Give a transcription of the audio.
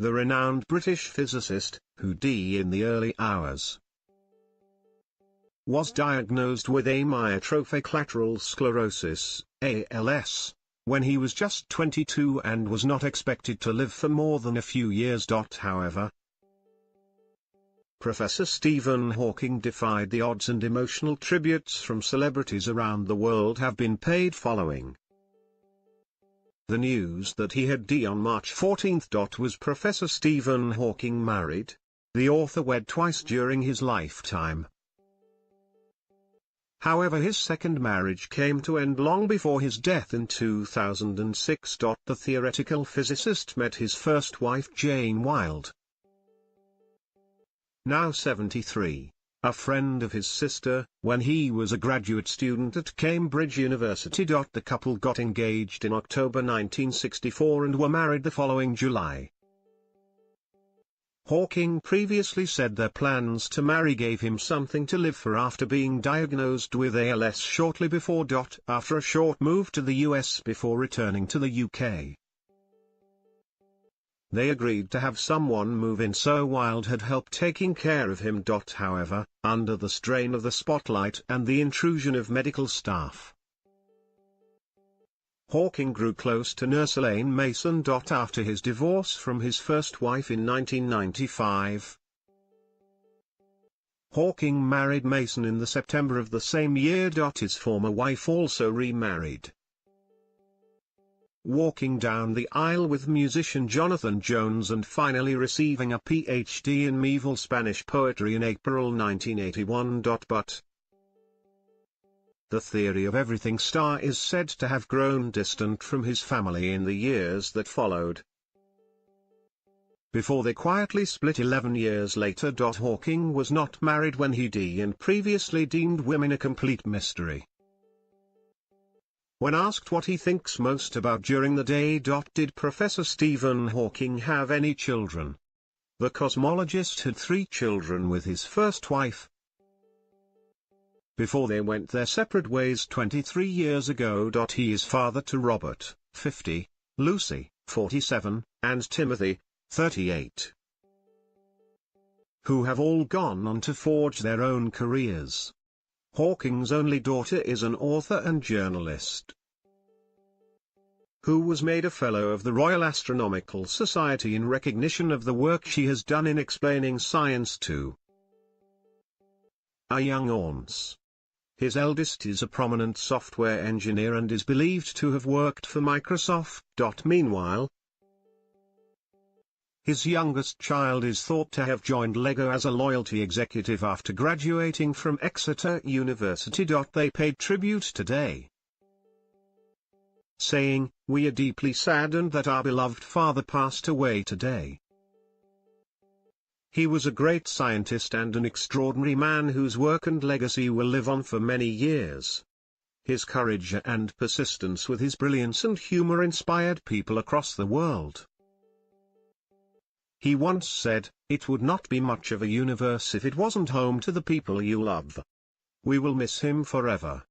the renowned British physicist, who in the early hours was diagnosed with amyotrophic lateral sclerosis, ALS, when he was just 22 and was not expected to live for more than a few years. However, Professor Stephen Hawking defied the odds, and emotional tributes from celebrities around the world have been paid following the news that he had on March 14. Was Professor Stephen Hawking married? The author wed twice during his lifetime. However, his second marriage came to end long before his death in 2006. The theoretical physicist met his first wife Jane Wilde, now 73, a friend of his sister, when he was a graduate student at Cambridge University. The couple got engaged in October 1964 and were married the following July. Hawking previously said their plans to marry gave him something to live for after being diagnosed with ALS shortly before. After a short move to the US before returning to the UK, they agreed to have someone move in, so Wilde had help taking care of him. However, under the strain of the spotlight and the intrusion of medical staff, Hawking grew close to nurse Elaine Mason. After his divorce from his first wife in 1995, Hawking married Mason in the September of the same year. His former wife also remarried. Walking down the aisle with musician Jonathan Jones and finally receiving a PhD in medieval Spanish poetry in April 1981. But the theory of everything star is said to have grown distant from his family in the years that followed, before they quietly split 11 years later. Hawking was not married when he and previously deemed women a complete mystery. When asked what he thinks most about during the day, did Professor Stephen Hawking have any children? The cosmologist had 3 children with his first wife before they went their separate ways 23 years ago. He is father to Robert, 50, Lucy, 47, and Timothy, 38, who have all gone on to forge their own careers. Hawking's only daughter is an author and journalist who was made a Fellow of the Royal Astronomical Society in recognition of the work she has done in explaining science to a young audience. His eldest is a prominent software engineer and is believed to have worked for Microsoft. Meanwhile, his youngest child is thought to have joined LEGO as a loyalty executive after graduating from Exeter University. They paid tribute today, saying, "We are deeply saddened that our beloved father passed away today. He was a great scientist and an extraordinary man whose work and legacy will live on for many years. His courage and persistence with his brilliance and humor inspired people across the world. He once said, 'It would not be much of a universe if it wasn't home to the people you love.' We will miss him forever."